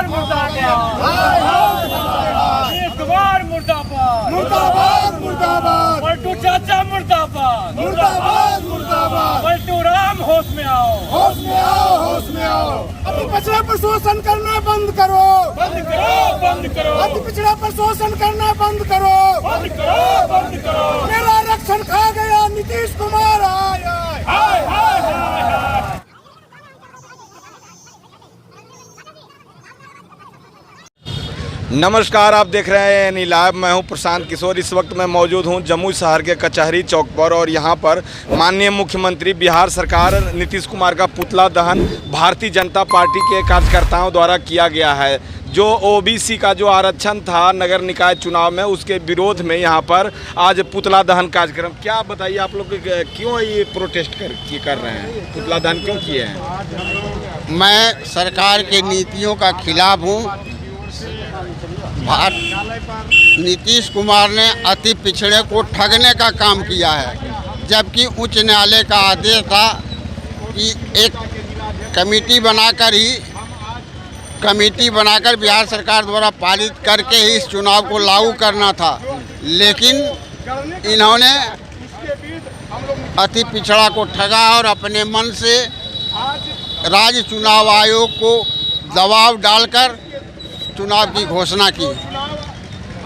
कुमार मुर्दाबाद, नीतीश कुमार मुर्दाबाद, मुर्दाबाद मुर्दाबाद, पलटू चाचा मुर्दाबाद, मुर्दाबाद मुर्दाबाद, पलटू राम होश में आओ, होश में आओ, होश में आओ। अति पिछड़ा पर शोषण करना बंद करो, बंद करो, बंद करो, अति पिछड़ा पर शोषण करना बंद करो, बंद करो, बंद करो। मेरा आरक्षण खा गया नीतीश कुमार आया। हाय हाय हाय हाय। नमस्कार, आप देख रहे हैं यानी लाइव। मैं हूं प्रशांत किशोर। इस वक्त मैं मौजूद हूं जमुई शहर के कचहरी चौक पर और यहां पर माननीय मुख्यमंत्री बिहार सरकार नीतीश कुमार का पुतला दहन भारतीय जनता पार्टी के कार्यकर्ताओं द्वारा किया गया है। जो ओबीसी का जो आरक्षण था नगर निकाय चुनाव में, उसके विरोध में यहां पर आज पुतला दहन कार्यक्रम। क्या बताइए आप लोग क्यों ये प्रोटेस्ट कर रहे हैं, पुतला दहन क्यों किए हैं? मैं सरकार के नीतियों का खिलाफ हूँ। नीतीश कुमार ने अति पिछड़े को ठगने का काम किया है, जबकि उच्च न्यायालय का आदेश था कि एक कमेटी बनाकर बिहार सरकार द्वारा पारित करके ही इस चुनाव को लागू करना था। लेकिन इन्होंने अति पिछड़ा को ठगा और अपने मन से राज्य चुनाव आयोग को दबाव डालकर चुनाव की घोषणा की,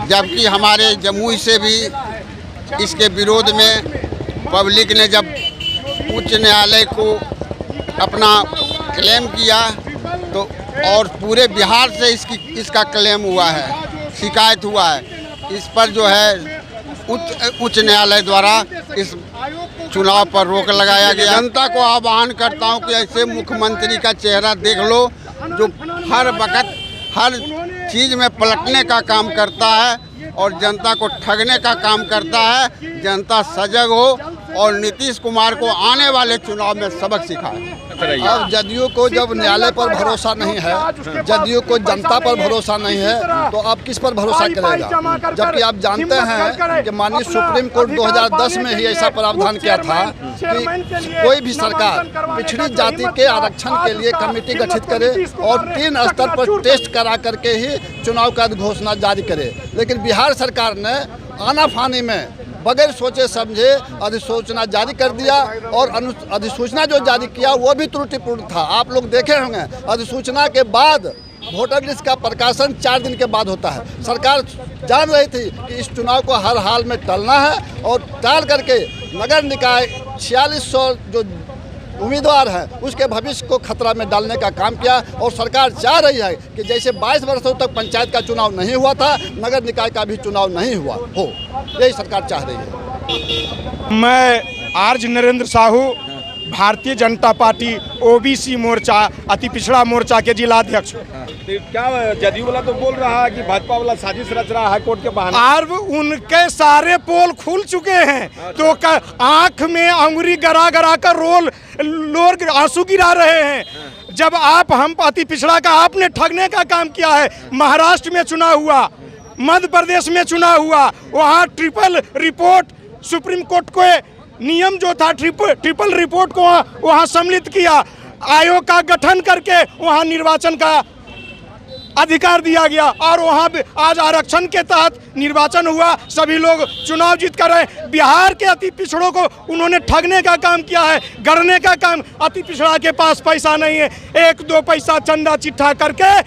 जबकि हमारे जमुई से भी इसके विरोध में पब्लिक ने जब उच्च न्यायालय को अपना क्लेम किया तो और पूरे बिहार से इसका क्लेम हुआ है, शिकायत हुआ है। इस पर जो है उच्च न्यायालय द्वारा इस चुनाव पर रोक लगाया गया। जनता को आह्वान करता हूं कि ऐसे मुख्यमंत्री का चेहरा देख लो जो हर वक्त हर चीज़ में पलटने का काम करता है और जनता को ठगने का काम करता है। जनता सजग हो और नीतीश कुमार को आने वाले चुनाव में सबक सिखाए। अब जदयू को जब न्यायालय पर भरोसा नहीं है, जदयू को जनता पर भरोसा नहीं है, तो अब किस पर भरोसा करेगा? जबकि आप जानते हैं कि माननीय सुप्रीम कोर्ट 2010 में ही ऐसा प्रावधान किया था कि कोई भी सरकार पिछड़ी जाति के आरक्षण के लिए कमेटी गठित करे और 3 स्तर पर टेस्ट करा करके ही चुनाव का घोषणा जारी करे। लेकिन बिहार सरकार ने आनाफानी में बगैर सोचे समझे अधिसूचना जारी कर दिया और अधिसूचना जो जारी किया वो भी त्रुटिपूर्ण था। आप लोग देखे होंगे अधिसूचना के बाद वोटर लिस्ट का प्रकाशन 4 दिन के बाद होता है। सरकार जान रही थी कि इस चुनाव को हर हाल में टलना है और टाल करके नगर निकाय 4600 जो उम्मीदवार हैं उसके भविष्य को खतरा में डालने का काम किया। और सरकार चाह रही है कि जैसे 22 वर्षों तक पंचायत का चुनाव नहीं हुआ था, नगर निकाय का भी चुनाव नहीं हुआ हो, यही सरकार चाह रही है। मैं आर्ज नरेंद्र साहू, भारतीय जनता पार्टी ओबीसी मोर्चा अति पिछड़ा मोर्चा के जिलाध्यक्ष। क्या जदयू वाला तो बोल रहा है कि भाजपा वाला साजिश रच रहा है कोर्ट के बहाने? और उनके सारे पोल खुल चुके हैं तो आंख में अंगुरी गरा गरा कर लोग आंसू गिरा रहे हैं। जब हम अति पिछड़ा का आपने ठगने का काम किया है। महाराष्ट्र में चुनाव हुआ, मध्य प्रदेश में चुनाव हुआ, वहाँ ट्रिपल रिपोर्ट सुप्रीम कोर्ट को नियम जो था ट्रिपल रिपोर्ट को वहाँ सम्मिलित किया, आयोग का गठन करके वहाँ निर्वाचन का अधिकार दिया गया और वहाँ पे आज आरक्षण के तहत निर्वाचन हुआ, सभी लोग चुनाव जीत कर रहे। बिहार के अति पिछड़ों को उन्होंने ठगने का काम किया है, गढ़ने का काम। अति पिछड़ा के पास पैसा नहीं है, 1-2 पैसा चंदा चिट्ठा करके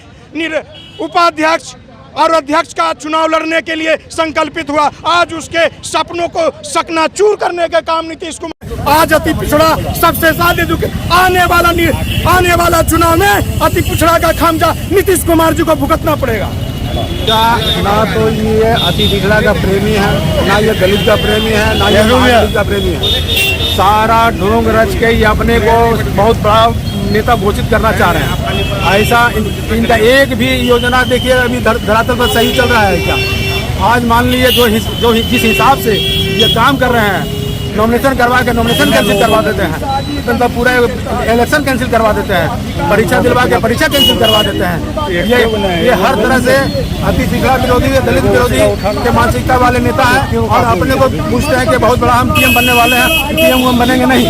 उपाध्यक्ष और अध्यक्ष का चुनाव लड़ने के लिए संकल्पित हुआ। आज उसके सपनों को सकनाचूर करने का काम नीतीश कुमार। आज अति पिछड़ा सबसे ज्यादा दुख। आने वाला चुनाव में अति पिछड़ा का खामजा नीतीश कुमार जी को भुगतना पड़ेगा। ना तो ये अति पिछड़ा का प्रेमी है, ना ये दलित का प्रेमी है, ना ये दलित का प्रेमी है। सारा ढोंग रच के ये अपने को बहुत बड़ा नेता घोषित करना चाह रहे हैं। ऐसा इनका एक भी योजना देखिए अभी धरातल पर सही चल रहा है क्या? आज मान लीजिए जिस हिसाब से ये काम कर रहे हैं, नॉमिनेशन करवा के नॉमिनेशन कैंसिल करवा देते हैं, तो पूरा इलेक्शन कैंसिल करवा देते हैं, परीक्षा दिलवा के परीक्षा कैंसिल करवा देते हैं। ये हर तरह से अति पिछड़ा विरोधी, दलित विरोधी के मानसिकता वाले नेता है और अपने को पूछते हैं कि बहुत बड़ा हम पीएम बनने वाले हैं। पीएम हम बनेंगे नहीं।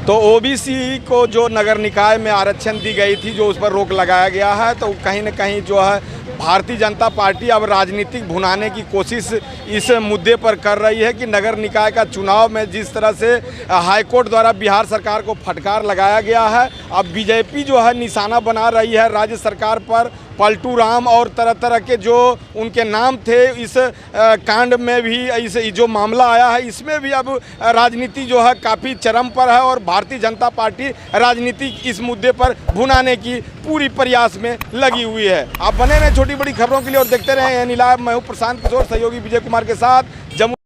तो ओबीसी को जो नगर निकाय में आरक्षण दी गई थी, जो उस पर रोक लगाया गया है, तो कहीं न कहीं जो है भारतीय जनता पार्टी अब राजनीतिक भुनाने की कोशिश इस मुद्दे पर कर रही है कि नगर निकाय का चुनाव में जिस तरह से हाईकोर्ट द्वारा बिहार सरकार को फटकार लगाया गया है, अब बीजेपी जो है निशाना बना रही है राज्य सरकार पर। पलटू राम और तरह तरह के जो उनके नाम थे इस कांड में भी, इस जो मामला आया है इसमें भी अब राजनीति जो है काफ़ी चरम पर है और भारतीय जनता पार्टी राजनीति इस मुद्दे पर भुनाने की पूरी प्रयास में लगी हुई है। आप बने रहें छोटी बड़ी खबरों के लिए और देखते रहें एन लाइव। मैं हूँ प्रशांत किशोर, सहयोगी विजय कुमार के साथ जम्मू।